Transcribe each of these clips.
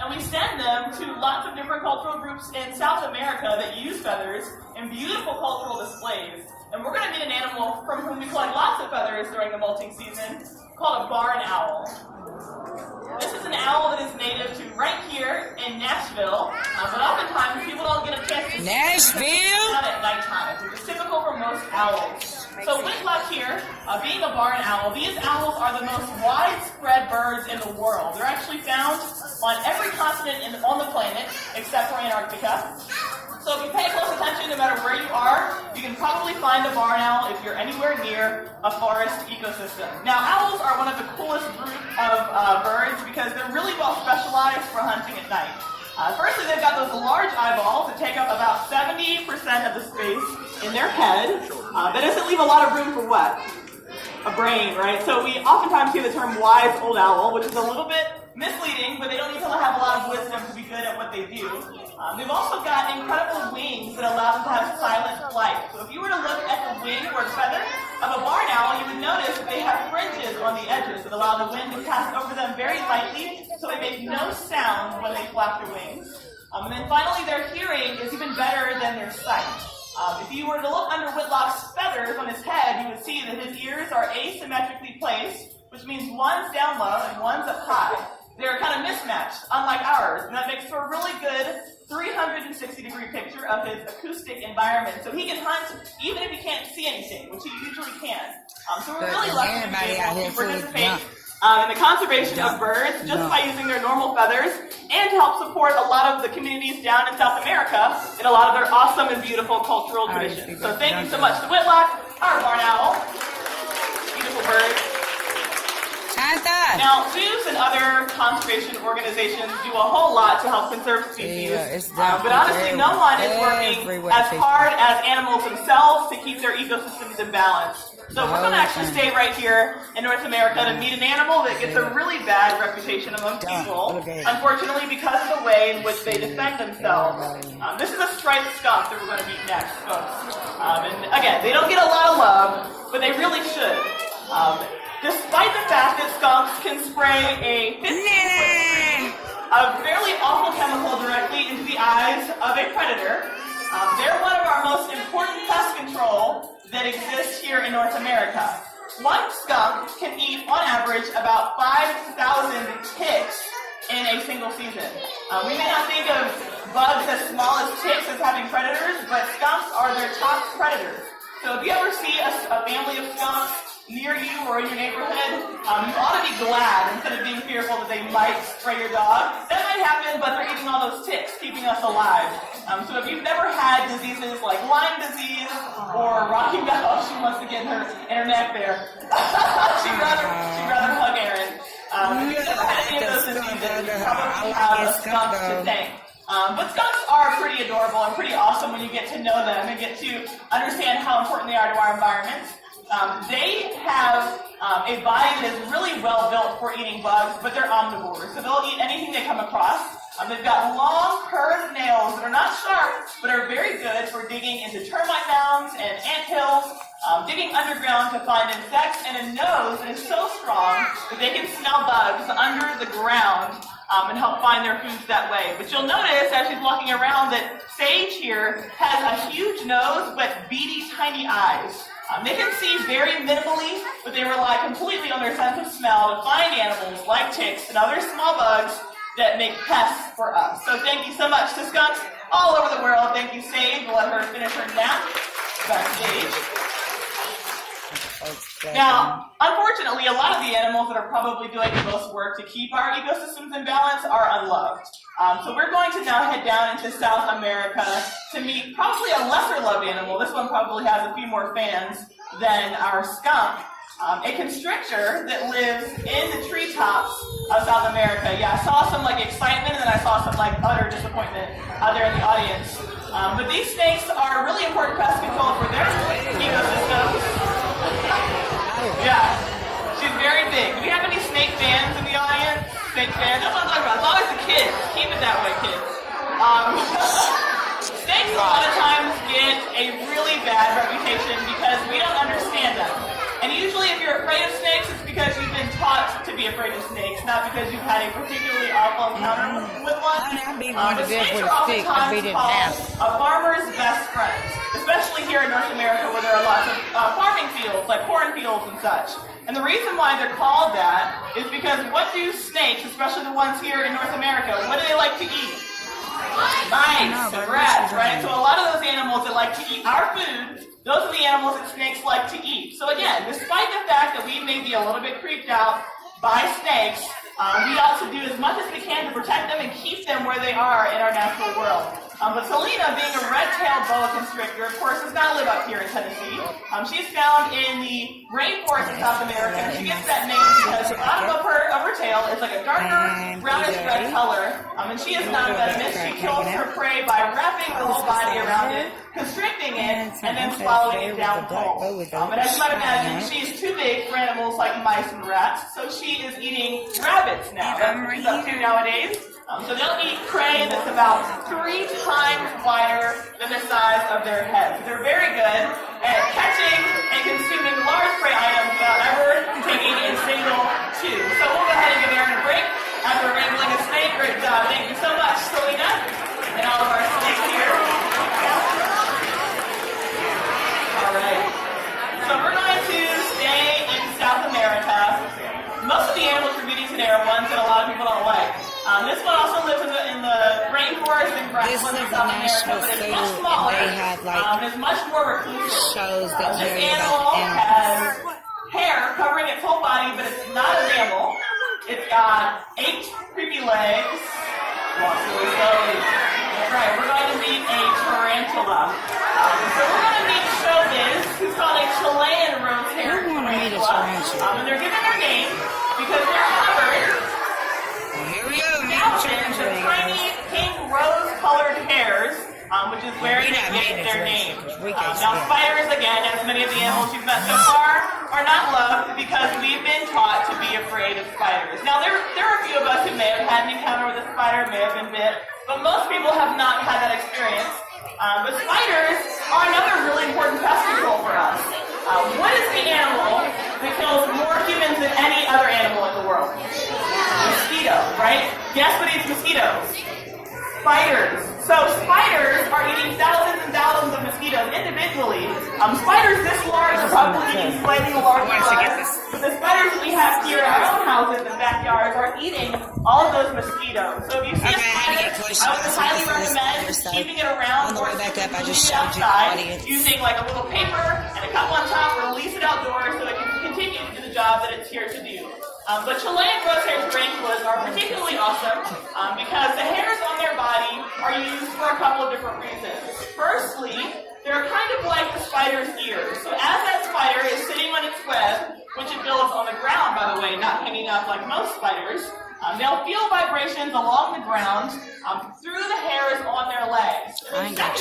And we send them to lots of different cultural groups in South America that use feathers in beautiful cultural displays. And we're going to meet an animal from whom we collect lots of feathers during the molting season, called a barn owl. This is an owl that is native to right here in Nashville, but oftentimes people don't get a chance to see it out at nighttime, which is typical for most owls. So Whitlock here, being a barn owl, these owls are the most widespread birds in the world. They're actually found on every continent on the planet except for Antarctica. So if you pay close attention, no matter where you are, you can probably find a barn owl if you're anywhere near a forest ecosystem. Now, owls are one of the coolest group of birds because they're really well specialized for hunting at night. Firstly, they've got those large eyeballs that take up about 70% of the space in their head. That doesn't leave a lot of room for what? A brain, right? So we oftentimes hear the term wise old owl, which is a little bit misleading, but they don't need to have a lot of wisdom to be good at what they do. They've also got incredible wings that allow them to have silent flight. So if you were to look at the wing or the feather of a barn owl, you would notice that they have fringes on the edges that allow the wind to pass over them very lightly, so they make no sound when they flap their wings. And then finally, their hearing is even better than their sight. If you were to look under Whitlock's feathers on his head, you would see that his ears are asymmetrically placed, which means one's down low and one's up high. They're kind of mismatched, unlike ours, and that makes for a really good 360-degree picture of his acoustic environment. So he can hunt even if he can't see anything, which he usually can. So we're really lucky to be able to participate in the conservation of birds just by using their normal feathers and to help support a lot of the communities down in South America in a lot of their awesome and beautiful cultural traditions. So thank you so much to Whitlock, our barn owl. Beautiful bird. Now, zoos and other conservation organizations do a whole lot to help conserve species, but honestly, no one is working as hard as animals themselves to keep their ecosystems in balance. So we're going to actually stay right here in North America to meet an animal that gets a really bad reputation among people, unfortunately, because of the way in which they defend themselves. This is a striped skunk that we're going to meet next, folks. And again, they don't get a lot of love, but they really should. Despite the fact that skunks can spray a 15-foot of fairly awful chemical directly into the eyes of a predator, they're one of our most important pest control that exists here in North America. One skunk can eat, on average, about 5,000 ticks in a single season. We may not think of bugs as small as ticks as having predators, but skunks are their top predators. So if you ever see a family of skunks near you or in your neighborhood, you ought to be glad instead of being fearful that they might spray your dog. That might happen, but they're eating all those ticks, keeping us alive. So if you've never had diseases like Lyme disease or Rocky Mountain, she wants to get her neck there. she'd rather hug Aaron. If you've never had any of those diseases, you probably have a skunk to thank. But skunks are pretty adorable and pretty awesome when you get to know them and get to understand how important they are to our environment. They have a body that is really well built for eating bugs, but they're omnivores, so they'll eat anything they come across. They've got long, curved nails that are not sharp, but are very good for digging into termite mounds and anthills, digging underground to find insects, and a nose that is so strong that they can smell bugs under the ground and help find their foods that way. But you'll notice as she's walking around that Sage here has a huge nose, but beady, tiny eyes. They can see very minimally, but they rely completely on their sense of smell to find animals like ticks and other small bugs that make pests for us. So thank you so much to skunks all over the world. Thank you, Sage. We'll let her finish her nap backstage. Now, unfortunately, a lot of the animals that are probably doing the most work to keep our ecosystems in balance are unloved. So we're going to now head down into South America to meet probably a lesser loved animal. This one probably has a few more fans than our skunk. A constrictor that lives in the treetops of South America. Yeah, I saw some excitement and then I saw some utter disappointment out there in the audience. But these snakes are really important pest control for their ecosystems. Yeah, she's very big. Do we have any snake fans in the audience? Snake fans? That's what I'm talking about. It's always the kids. Keep it that way, kids. Snakes a lot of times get a really bad reputation because we don't understand them. And usually if you're afraid of snakes, it's because you've been taught to be afraid of snakes, not because you've had a particularly awful encounter with one. But snakes are oftentimes called a farmer's best friend, especially here in North America where there are lots of farming fields, like cornfields and such. And the reason why they're called that is because what do snakes, especially the ones here in North America, what do they like to eat? Mice and rats, right? So a lot of those animals that like to eat our food, those are the animals that snakes like to eat. So again, despite the fact that we may be a little bit creeped out by snakes, we ought to do as much as we can to protect them and keep them where they are in our natural world. But Selena, being a red-tailed boa constrictor, of course, does not live up here in Tennessee. She's found in the rainforest in South America, and she gets that name because the bottom of her tail is like a darker, brownish red color, and she is not venomous. She kills her prey by wrapping her whole body around it, constricting it, and then swallowing it down whole. But as you might imagine, she is too big for animals like mice and rats, so she is eating rabbits now. That's what she's up to nowadays. So they'll eat prey that's about 3 times wider than the size of their heads. They're very good at catching and consuming large prey items without ever taking a single chew. So we'll go ahead and give Aaron a break after wrangling a snake. Great job. Thank you so much, Selena, and all of our snakes here. All right. So we're going to stay in South America. Most of the animals we're meeting today are ones that a lot of people don't like. This one also lives in the rainforest and grasslands in South America, but it's much smaller. It's much more reclusive. This animal has hair covering its whole body, but it's not a mammal. It's got 8 creepy legs. Walks really slowly. That's right. We're going to meet a tarantula. So we're going to meet Showbiz, who's called a Chilean rose-haired tarantula. And they're given their name because they're covered with tiny pink rose-colored hairs, which is where they get their name. Now spiders, again, as many of the animals you've met so far, are not loved because we've been taught to be afraid of spiders. Now there are a few of us who may have had an encounter with a spider, may have been bit, but most people have not had that experience. But spiders are another really important pest control for us. What is the animal that kills more humans than any other animal in the world? Mosquito, right? Guess what eats mosquitoes? Spiders. So spiders are eating thousands and thousands of mosquitoes individually. Spiders this large are probably eating slightly larger than us. But the spiders that we have here in our own houses and backyards are eating all of those mosquitoes. So if you see a spider, I would highly recommend keeping it around or outside using like a little paper and a cup on top, release it outdoors so it can continue to do the job that it's here to do. But Chilean rose-haired tarantulas are particularly awesome because the hairs on their body are used for a couple of different reasons. Firstly, they're kind of like the spider's ears. So as that spider is sitting on its web, which it builds on the ground, by the way, not hanging up like most spiders, they'll feel vibrations along the ground through the hairs on their legs. I ain't got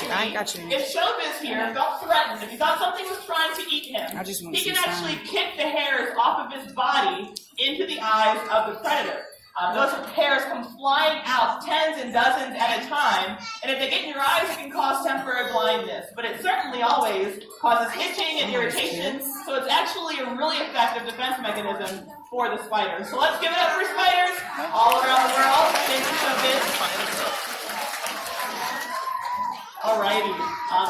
you. If Showbiz here felt threatened, if he thought something was trying to eat him, he can actually kick the hairs off of his body into the eyes of the predator. Those hairs come flying out tens and dozens at a time, and if they get in your eyes, it can cause temporary blindness. But it certainly always causes itching and irritation, so it's actually a really effective defense mechanism for the spiders. So let's give it up for spiders all around the world. Thank you, Showbiz. Alrighty.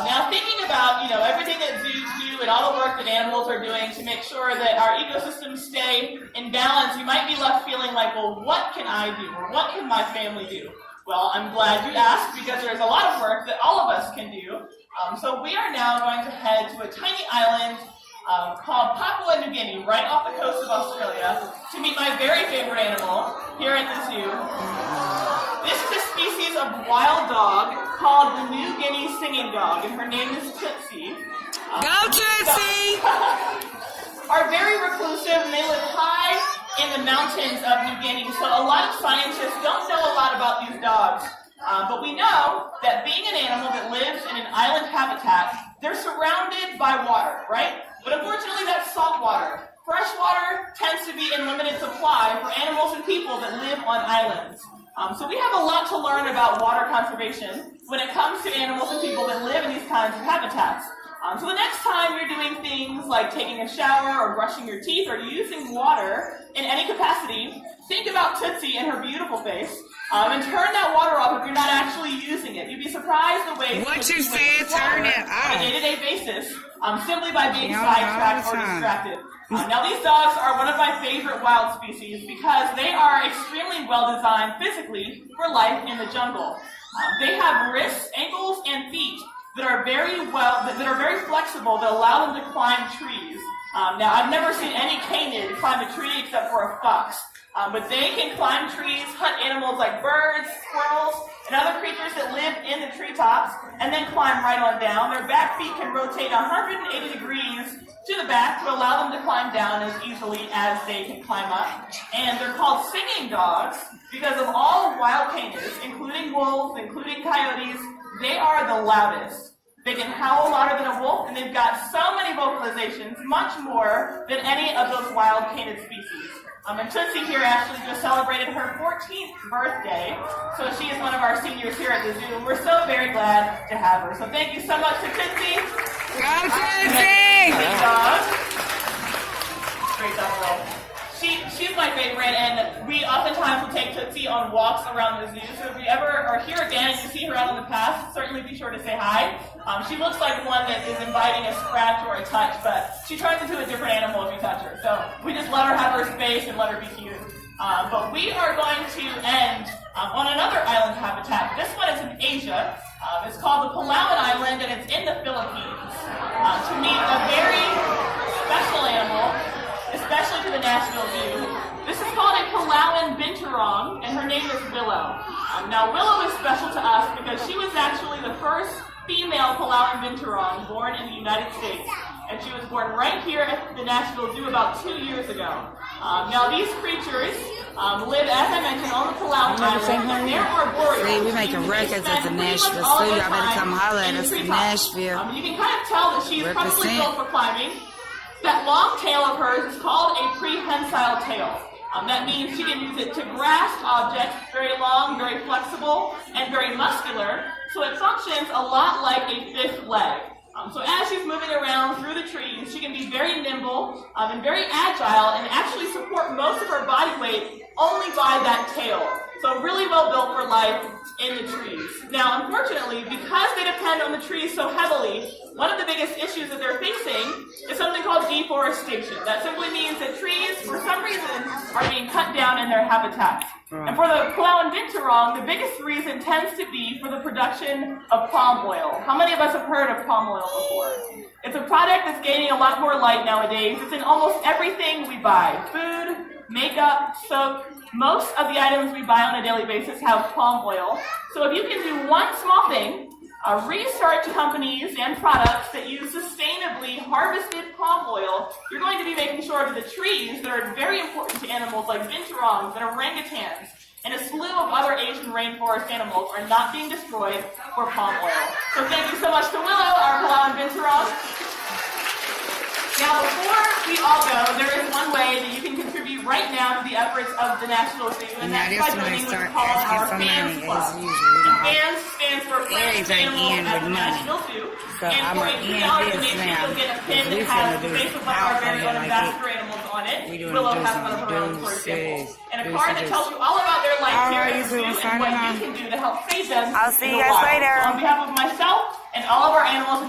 Now thinking about, everything that zoos do and all the work that animals are doing to make sure that our ecosystems stay in balance, you might be left feeling like, well, what can I do? Or what can my family do? Well, I'm glad you asked because there's a lot of work that all of us can do. So we are now going to head to a tiny island called Papua New Guinea, right off the coast of Australia, to meet my very favorite animal here at the zoo. This is a species of wild dog called the New Guinea singing dog, and her name is Tootsie. Go Tootsie! Are very reclusive, and they live high in the mountains of New Guinea, so a lot of scientists don't know a lot about these dogs. But we know that being an animal that lives in an island habitat, they're surrounded by water, right? But unfortunately, that's salt water. Fresh water tends to be in limited supply for animals and people that live on islands. So we have a lot to learn about water conservation when it comes to animals and people that live in these kinds of habitats. So the next time you're doing things like taking a shower or brushing your teeth or using water in any capacity, think about Tootsie and her beautiful face, and turn that water off if you're not actually using it. You'd be surprised the way What you said, turn it off. on a day-to-day basis, simply by being sidetracked or distracted. Now these dogs are one of my favorite wild species because they are extremely well designed physically for life in the jungle. They have wrists, ankles, and feet that are very flexible that allow them to climb trees. Now I've never seen any canid climb a tree except for a fox. But they can climb trees, hunt animals like birds, squirrels, and other creatures that live in the treetops, and then climb right on down. Their back feet can rotate 180 degrees to the back to allow them to climb down as easily as they can climb up. And they're called singing dogs because of all wild canids, including wolves, including coyotes, they are the loudest. They can howl louder than a wolf, and they've got so many vocalizations, much more than any of those wild canid species. And Tootsie here actually just celebrated her 14th birthday, so she is one of our seniors here at the zoo, and we're so very glad to have her. So thank you so much to Tootsie. Go Tootsie! Great dog. Great dog, Will. She's my favorite, and we oftentimes will take Tootsie on walks around the zoo, so if you ever are here again and you see her out in the past, certainly be sure to say hi. She looks like one that is inviting a scratch or a touch, but she turns into a different animal if you touch her, so we just let her have her space and let her be cute. But we are going to end on another island habitat. This one is in Asia. It's called the Palawan Island, and it's in the Philippines. To meet a very special animal, especially to the National Zoo. This is called a Palawan binturong, and her name is Willow. Now, Willow is special to us because she was actually the first female Palawan binturong born in the United States, and she was born right here at the National Zoo about 2 years ago. Now, these creatures live, as I mentioned, on the Palawan Island. They're arboreal. See, we're making records at the Nashville Zoo. Y'all better come holler at us in Nashville. You can kind of tell that she's probably built for climbing. That long tail of hers is called a prehensile tail. That means she can use it to grasp objects, very long, very flexible, and very muscular. So it functions a lot like a fifth leg. So as she's moving around through the trees, she can be very nimble and very agile and actually support most of her body weight only by that tail. So really well built for life in the trees. Now, unfortunately, because they depend on the trees so heavily, one of the biggest issues that they're facing is something called deforestation. That simply means that trees, for some reason, are being cut down in their habitats. And for the Palawan binturong, the biggest reason tends to be for the production of palm oil. How many of us have heard of palm oil before? It's a product that's gaining a lot more light nowadays. It's in almost everything we buy. Food, makeup, soap. Most of the items we buy on a daily basis have palm oil. So if you can do one small thing, research companies and products that use sustainably harvested palm oil, you're going to be making sure that the trees that are very important to animals like binturongs and orangutans and a slew of other Asian rainforest animals are not being destroyed for palm oil. So thank you so much to Willow, our Palawan binturong. Now, before we all go, there is one way that you can contribute right now to the efforts of the National Zoo, and that's by joining what's called our Fans Club. Fans stands for Friends of Animals at the National Zoo. And for a $3 donation, you'll get a pin that has the face of one of our very own ambassador animals on it. Willow has one of her own, for example. And a card that tells you all about their life here at the zoo and what you can do to help save them. I'll see you guys later. So on behalf of myself and all of our animals